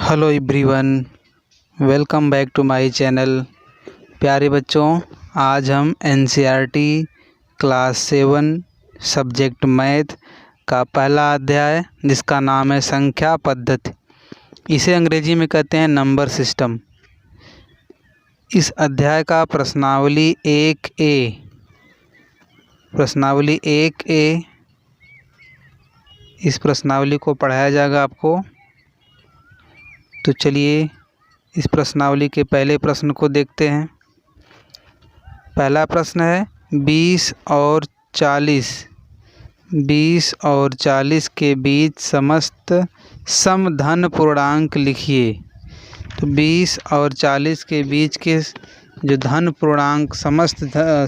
Hello everyone, welcome back to my channel. प्यारे बच्चों, आज हम एनसीईआरटी क्लास 7 सब्जेक्ट मैथ का पहला अध्याय जिसका नाम है संख्या पद्धति, इसे अंग्रेजी में कहते हैं नंबर सिस्टम। इस अध्याय का प्रश्नावली 1A इस प्रश्नावली को पढ़ाया जाएगा आपको। तो चलिए इस प्रश्नावली के पहले प्रश्न को देखते हैं। पहला प्रश्न है 20 और 40 के बीच समस्त समधन पूर्णांक लिखिए। तो 20 और 40 के बीच के जो धन पूर्णांक समस्त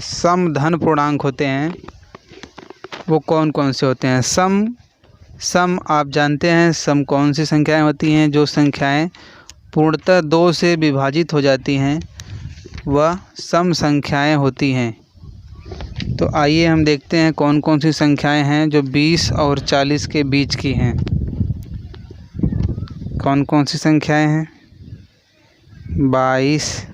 समधन पूर्णांक होते हैं वो कौन कौन से होते हैं। सम आप जानते हैं सम कौन सी संख्याएं होती हैं। जो संख्याएं पूर्णतः 2 से विभाजित हो जाती हैं वह सम संख्याएं होती हैं। तो आइए हम देखते हैं कौन कौन सी संख्याएं हैं जो 20 और 40 के बीच की हैं। कौन कौन सी संख्याएं हैं? 22,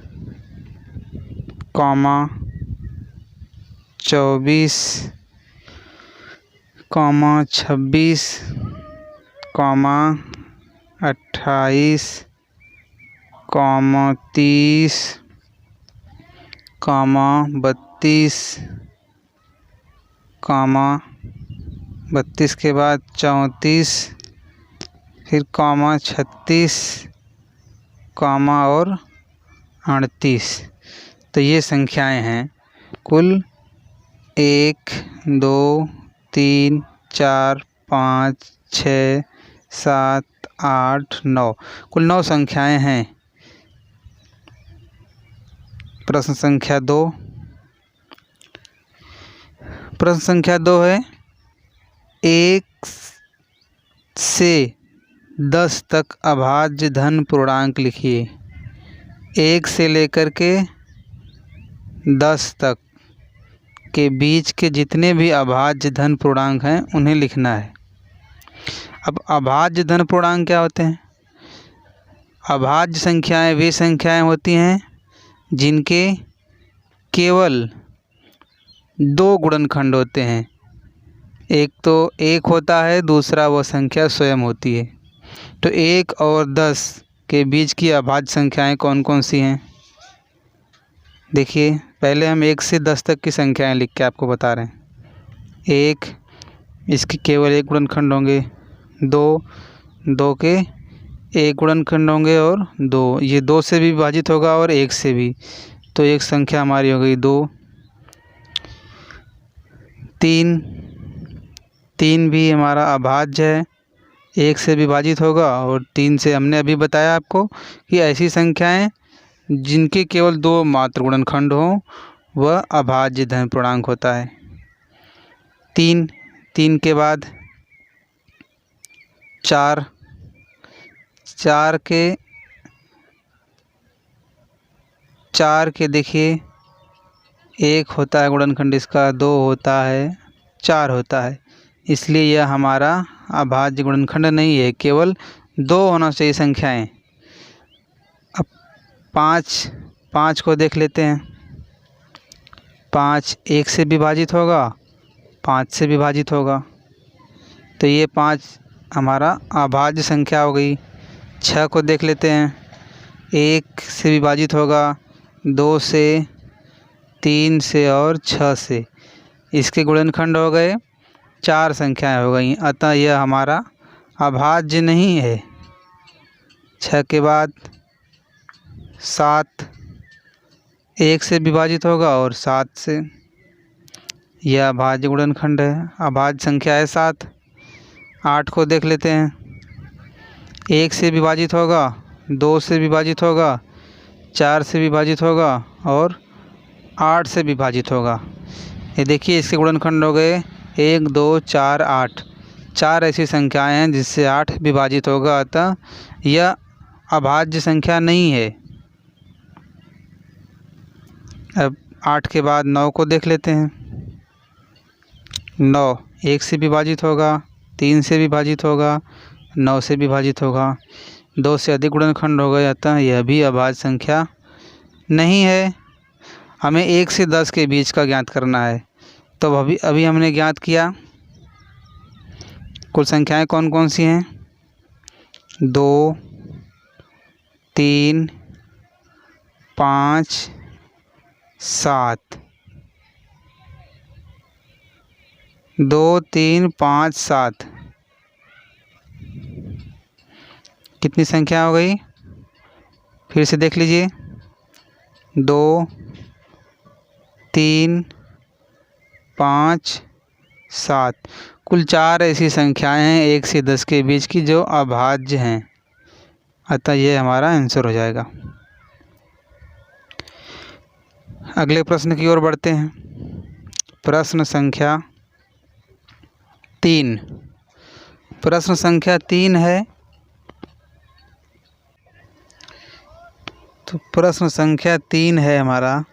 24, 26, 28, 30, 32 के बाद 34, फिर 36, और 38। तो ये संख्याएं हैं कुल 1, 2, 3, 4, 5, 6, 7, 8, 9, कुल 9 संख्याएं हैं। प्रश्न संख्या 2 है 1 से 10 तक अभाज्य धन पूर्णांक लिखिए। 1 से लेकर के 10 तक के बीच के जितने भी अभाज्य धन पूर्णांक हैं उन्हें लिखना है। अब अभाज्य धन पूर्णांक क्या होते हैं? अभाज्य संख्याएं वे संख्याएं होती हैं जिनके केवल 2 गुणनखंड होते हैं। एक तो 1 होता है, दूसरा वह संख्या स्वयं होती है। तो 1 और 10 के बीच की अभाज्य संख्याएं कौन कौन सी हैं? देखिए, पहले हम 1 से 10 तक की संख्याएं लिख के आपको बता रहे हैं। 1, इसके केवल 1 गुणनखंड होंगे। 2 के 1 गुणनखंड होंगे और 2, ये 2 से भी विभाजित होगा और 1 से भी। तो एक संख्या हमारी हो गई 2। 3 भी हमारा अभाज्य है, 1 से विभाजित होगा और 3 से। हमने अभी बताया आपको कि ऐसी संख्याएं जिनके केवल 2 मात्र गुणनखंड हों वह अभाज्य धन पूर्णांक होता है। 3 के बाद 4 के देखिए 1 होता है गुणनखंड इसका, 2 होता है, 4 होता है, इसलिए यह हमारा अभाज्य गुणनखंड नहीं है, केवल 2 होना चाहिए संख्याएं। अब 5 को देख लेते हैं। 5 1 से विभाजित होगा, 5 से विभाजित होगा, तो ये 5 हमारा अभाज्य संख्या हो गई। 6 को देख लेते हैं। 1 से विभाजित होगा, 2 से, 3 से और 6 से। इसके गुणनखंड हो गए 4 संख्याएं हो गई, अतः यह हमारा अभाज्य नहीं है। 6 के बाद 7 1 से विभाजित होगा और 7 से, यह अभाज्य गुणनखंड है, अभाज्य संख्या है 7। 8 को देख लेते हैं। 1 से विभाजित होगा, 2 से विभाजित होगा, 4 से विभाजित होगा और 8 से विभाजित होगा। ये देखिए इसके गुणनखंड हो गए 1, 2, 4, 8। 4 ऐसी संख्याएं हैं जिससे 8 विभाजित होगा, अतः यह अभाज्य संख्या नहीं है। अब 8 के बाद 9 को देख लेते हैं। 9 1 से विभाजित होगा, 3 से विभाजित होगा, 9 से विभाजित होगा। 2 से अधिक गुणनखंड हो गए, अतः यह भी अभाज्य संख्या नहीं है। हमें 1 से 10 के बीच का ज्ञात करना है। तो अभी हमने ज्ञात किया कुल संख्याएं कौन कौन सी हैं, 2, 3, 5, 7। 2, 3, 5, 7 कितनी संख्या हो गई, फिर से देख लीजिए। 2, 3, 5, 7 कुल 4 ऐसी संख्याएं हैं 1 से 10 के बीच की जो अभाज्य हैं, अतः ये हमारा आंसर हो जाएगा। अगले प्रश्न की ओर बढ़ते हैं। प्रश्न संख्या 3। प्रश्न संख्या 3 है, तो प्रश्न संख्या 3 है हमारा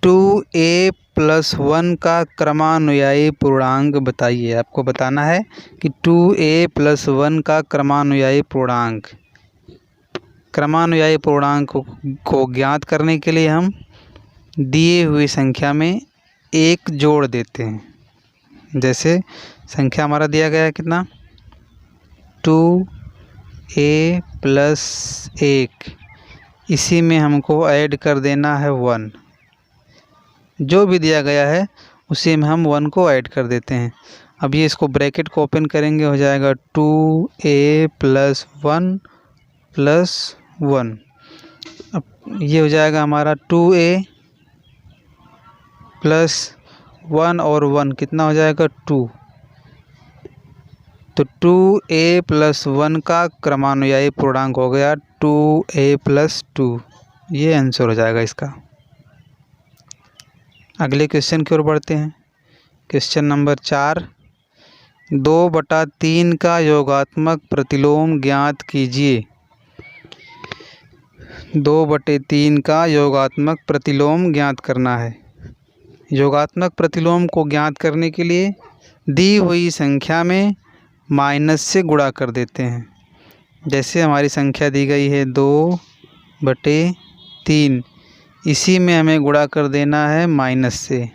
2a + 1 का क्रमानुयायी पूर्णांक बताइए। आपको बताना है कि 2a + 1 का क्रमानुयायी पूर्णांक। क्रमानुयायी पूर्णांक को ज्ञात करने के लिए हम दिए हुई संख्या में 1 जोड़ देते हैं। जैसे संख्या हमारा दिया गया है कितना, 2a + 1, इसी में हमको ऐड कर देना है 1। जो भी दिया गया है उसी में हम 1 को ऐड कर देते हैं। अब ये इसको ब्रैकेट को ओपन करेंगे, हो जाएगा 2a + 1 + 1। अब ये हो जाएगा हमारा 2a + 1 और 1 कितना हो जाएगा, 2। तो 2a + 1 का क्रमानुयायी पूर्णांक हो गया 2a + 2। ये आंसर हो जाएगा इसका। अगले क्वेश्चन की ओर बढ़ते हैं। क्वेश्चन नंबर 4, 2/3 का योगात्मक प्रतिलोम ज्ञात कीजिए। 2/3 का योगात्मक प्रतिलोम ज्ञात करना है। योगात्मक प्रतिलोम को ज्ञात करने के लिए दी हुई संख्या में माइनस से गुणा कर देते हैं। जैसे हमारी संख्या दी गई है 2/3, इसी में हमें गुणा कर देना है माइनस से।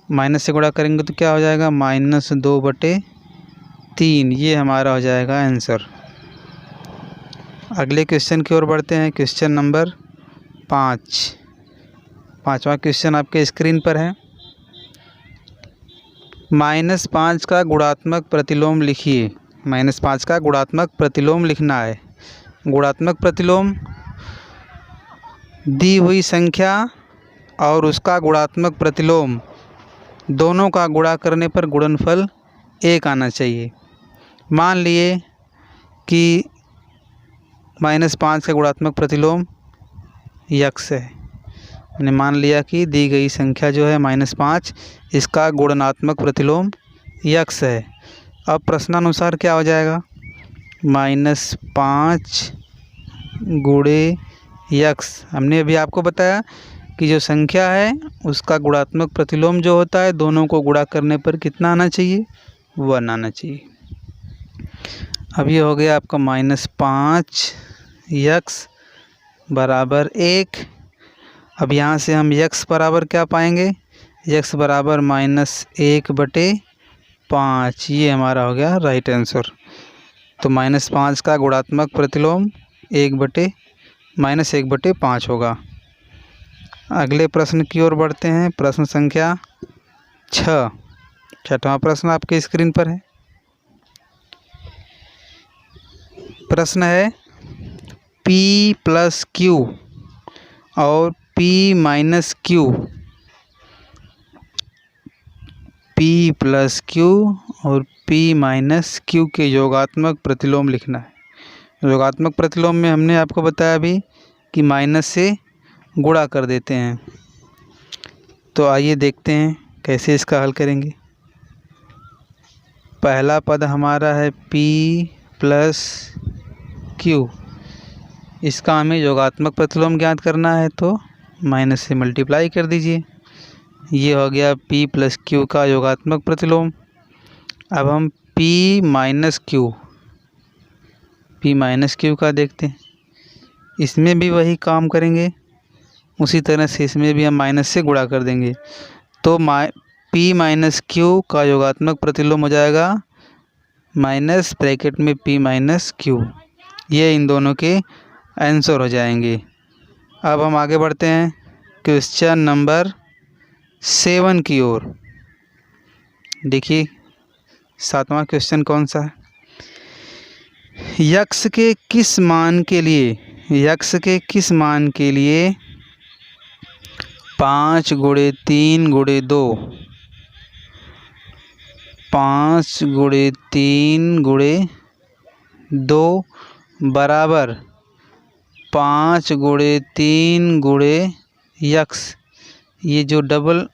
माइनस से गुणा करेंगे तो क्या हो जाएगा, -2/3। ये हमारा हो जाएगा आंसर। अगले क्वेश्चन की ओर बढ़ते हैं। Question number 5। 5वां क्वेश्चन आपके स्क्रीन पर है। -5 का गुणात्मक प्रतिलोम लिखिए। -5 का गुणात्मक प्रतिलोम लिखना है। गुणात्मक प्रतिलोम दी हुई संख्या और उसका गुणात्मक प्रतिलोम दोनों का गुणा करने पर गुणनफल 1 आना चाहिए। मान लिए कि -5 का गुणात्मक प्रतिलोम x है। मैंने मान लिया कि दी गई संख्या जो है -5, इसका गुणात्मक प्रतिलोम x है। अब प्रश्नानुसार क्या हो जाएगा, -5 × x। हमने अभी आपको बताया कि जो संख्या है उसका गुणात्मक प्रतिलोम जो होता है दोनों को गुणा करने पर कितना आना चाहिए, 1 आना चाहिए। अब ये हो गया आपका -5 x = 1। अब यहाँ से हम x बराबर क्या पाएंगे, x बराबर -1/5। ये हमारा हो गया राइट आंसर। तो -5 का गुणात्मक प्रतिलोम -1/5 होगा। अगले प्रश्न की ओर बढ़ते हैं। प्रश्न संख्या 6। 6वां प्रश्न आपके स्क्रीन पर है। प्रश्न है p + q और p - q। p + q और p - q के योगात्मक प्रतिलोम लिखना है। योगात्मक प्रतिलोम में हमने आपको बताया अभी कि माइनस से गुणा कर देते हैं। तो आइए देखते हैं कैसे इसका हल करेंगे। पहला पद हमारा है p + q। इसका हमें योगात्मक प्रतिलोम ज्ञात करना है, तो माइनस से मल्टीप्लाई कर दीजिए। ये हो गया p + q का योगात्मक प्रतिलोम। अब हम p - q p minus Q का देखते हैं। इसमें भी वही काम करेंगे, उसी तरह से इसमें भी हम माइनस से गुणा कर देंगे। तो p माइनस क्यू का योगात्मक प्रतिलोम हो जाएगा माइनस ब्रैकेट में p माइनस क्यू। ये इन दोनों के आंसर हो जाएंगे। अब हम आगे बढ़ते हैं क्वेश्चन नंबर 7 की ओर। देखिए 7वां क्वेश्चन कौन सा है। यक्स के किस मान के लिए 5 गुणे 3 गुणे 2 5 गुणे 3 गुणे 2 बराबर 5 गुणे 3 गुणे यक्स। ये जो डबल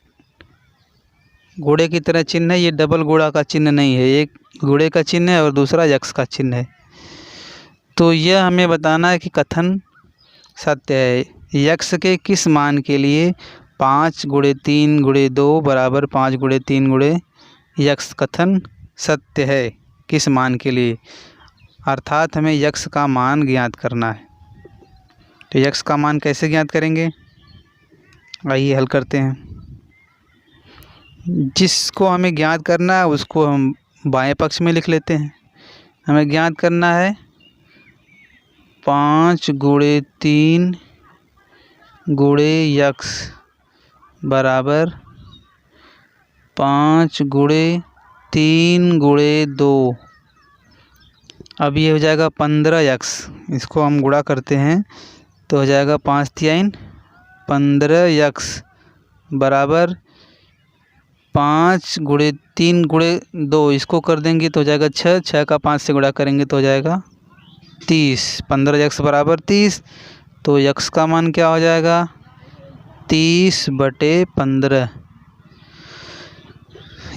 गुणे की तरह चिन्ह है, ये डबल गुणा का चिन्ह नहीं है, एक गुणे का चिन्ह है और दूसरा यक्स का चिन्ह है। तो यह हमें बताना है कि कथन सत्य है। यक्स के किस मान के लिए 5 गुणे 3 गुणे 2 बराबर 5 गुणे 3 गुणे यक्स कथन सत्य है। किस मान के लिए, अर्थात हमें यक्स का मान ज्ञात करना है। तो यक्स का मान कैसे ज्ञात करेंगे, आइए हल करते हैं। जिसको हमें ज्ञात करना है उसको हम बाएं पक्ष में लिख लेते हैं। हमें ज्ञात करना है 5 गुणे 3 गुणे यक्स बराबर 5 गुणे 3 गुणे 2। अब ये हो जाएगा 15 यक्स। इसको हम गुणा करते हैं तो हो जाएगा 5 3 15 यक्स बराबर 5 गुणे 3 गुणे 2। इसको कर देंगे तो हो जाएगा 6, 6 का 5 से गुणा करेंगे तो हो जाएगा 30। 15 यक्स बराबर 30। तो यक्स का मान क्या हो जाएगा 30/15,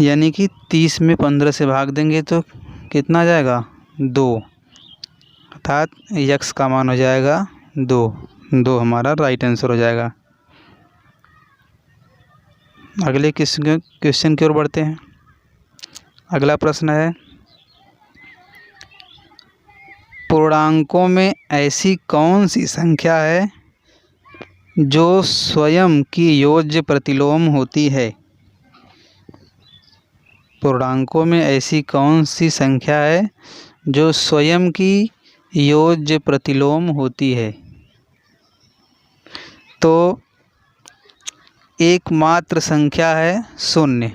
यानी कि 30 में 15 से भाग देंगे तो कितना आ जाएगा 2, अर्थात यक्स का मान हो जाएगा 2 हमारा राइट आंसर हो जाएगा। अगले क्वेश्चन की ओर बढ़ते हैं। अगला प्रश्न है, पूर्णांकों में ऐसी कौन सी संख्या है जो स्वयं की योज्य प्रतिलोम होती है। पूर्णांकों में ऐसी कौन सी संख्या है जो स्वयं की योज्य प्रतिलोम होती है। तो एकमात्र संख्या है शून्य।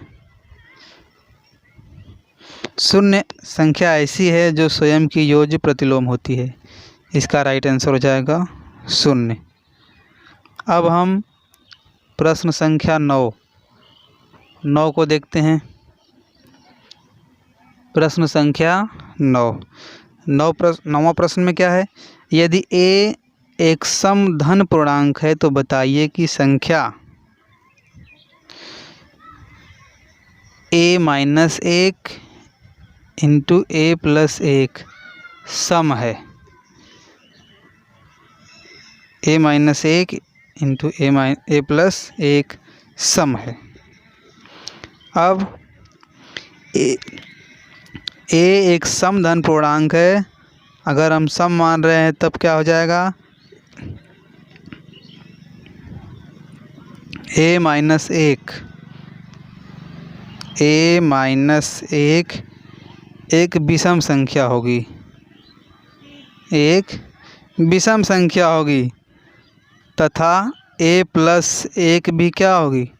शून्य संख्या ऐसी है जो स्वयं की योज्य प्रतिलोम होती है। इसका राइट आंसर हो जाएगा शून्य। अब हम प्रश्न संख्या 9 को देखते हैं। प्रश्न संख्या 9वां प्रश्न में क्या है, यदि a एक सम धन पूर्णांक है तो बताइए कि संख्या a-1 इंटू a+1 सम है। a-1 इंटू a+1 सम है। अब a एक सम धन पूर्णांक है। अगर हम सम मान रहे हैं तब क्या हो जाएगा a-1 एक विषम संख्या होगी, एक विषम संख्या होगी तथा a+1 भी क्या होगी,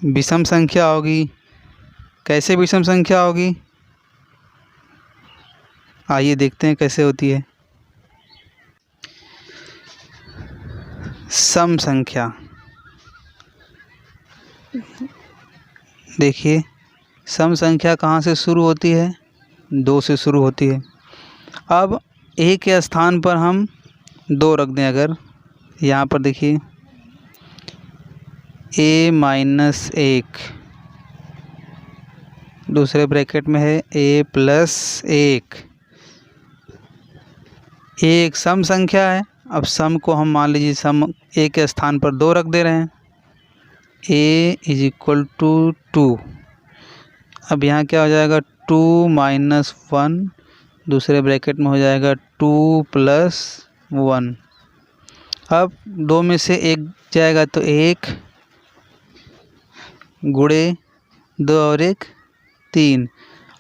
विषम संख्या होगी। कैसे विषम संख्या होगी, आइए देखते हैं कैसे होती है। सम संख्या, देखिए सम संख्या कहाँ से शुरू होती है, 2 से शुरू होती है। अब a के स्थान पर हम 2 रख दें। अगर यहाँ पर देखिए a-1 दूसरे ब्रैकेट में है a+1। एक सम संख्या है। अब सम को हम मान लीजिए सम a के स्थान पर 2 रख दे रहे हैं, a = 2। अब यहाँ क्या हो जाएगा 2 - 1 दूसरे ब्रैकेट में हो जाएगा 2 + 1। अब 2 में से 1 जाएगा तो 1 गुणे 2 और 1 3।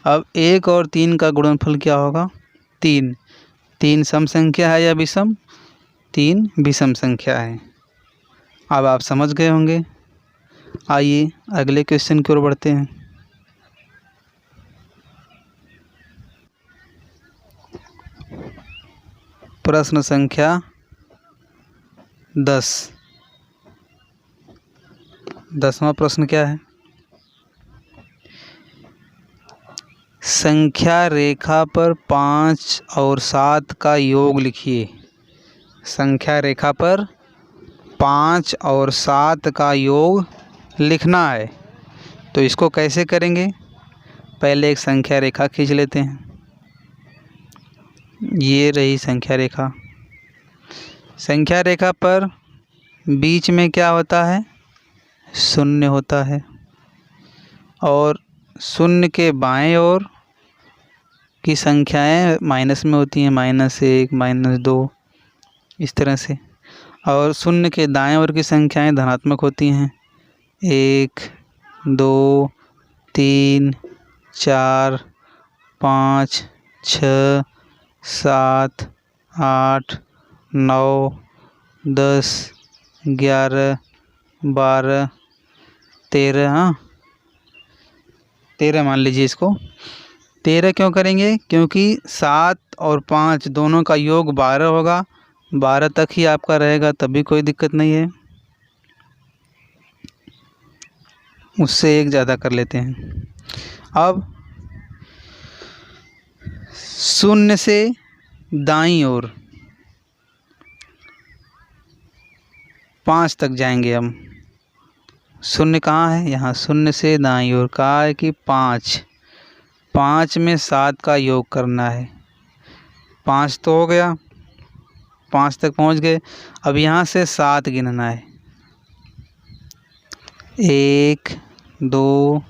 अब 1 और 3 का गुणनफल क्या होगा? 3। 3 सम संख्या है या विषम? 3 विषम संख्या है। अब आप समझ गए होंगे। आइए अगले क्वेश्चन की ओर बढ़ते हैं। प्रश्न संख्या 10। 10वां प्रश्न क्या है? संख्या रेखा पर 5 और 7 का योग लिखिए। संख्या रेखा पर 5 और 7 का योग लिखना है। तो इसको कैसे करेंगे? पहले एक संख्या रेखा खींच लेते हैं। ये रही संख्या रेखा। संख्या रेखा पर बीच में क्या होता है? शून्य होता है। और शून्य के बाएं ओर की संख्याएं माइनस में होती हैं, -1 -2 इस तरह से। और शून्य के दाएं ओर की संख्याएं धनात्मक होती हैं, 1 2 3 4 5 6 7 8 9 10 11 12 13। हाँ 13 मान लीजिए इसको। 13 क्यों करेंगे? क्योंकि 7 और 5 दोनों का योग 12 होगा। 12 तक ही आपका रहेगा, तभी कोई दिक्कत नहीं है। उससे एक ज़्यादा कर लेते हैं। अब शून्य से दाईं ओर 5 तक जाएंगे हम। शून्य कहाँ है? यहाँ। शून्य से दाईं ओर कहा है कि 5 में 7 का योग करना है। 5 तो हो गया, 5 तक पहुँच गए। अब यहाँ से 7 गिनना है। 1 2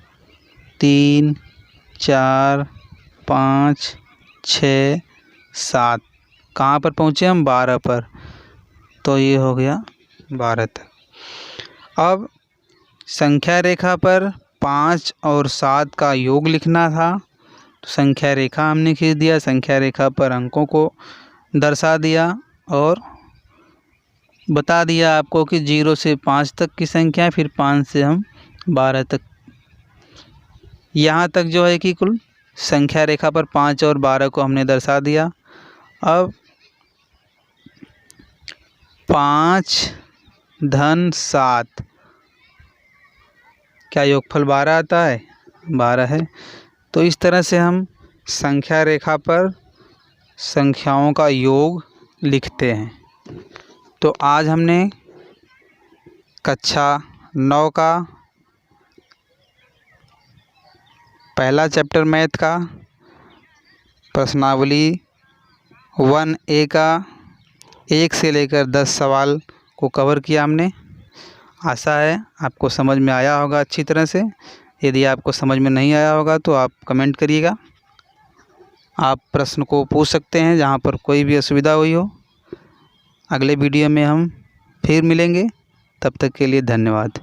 3 4 5 6 7। कहाँ पर पहुँचे हम? 12 पर। तो ये हो गया 12 तक। अब संख्या रेखा पर 5 और 7 का योग लिखना था। तो संख्या रेखा हमने खींच दिया। संख्या रेखा पर अंकों को दर्शा दिया और बता दिया आपको कि 0 से 5 तक की संख्या है, फिर 5 से हम 12 तक। यहाँ तक जो है कि कुल संख्या रेखा पर 5 और 12 को हमने दर्शा दिया। अब 5 धन 7 क्या योगफल 12 आता है? 12 है। तो इस तरह से हम संख्या रेखा पर संख्याओं का योग लिखते हैं। तो आज हमने कक्षा 9 का पहला चैप्टर मैथ का प्रश्नावली 1A का 1 से लेकर 10 सवाल को कवर किया हमने। आशा है आपको समझ में आया होगा अच्छी तरह से। यदि आपको समझ में नहीं आया होगा तो आप कमेंट करिएगा। आप प्रश्न को पूछ सकते हैं जहाँ पर कोई भी असुविधा हुई हो। अगले वीडियो में हम फिर मिलेंगे। तब तक के लिए धन्यवाद।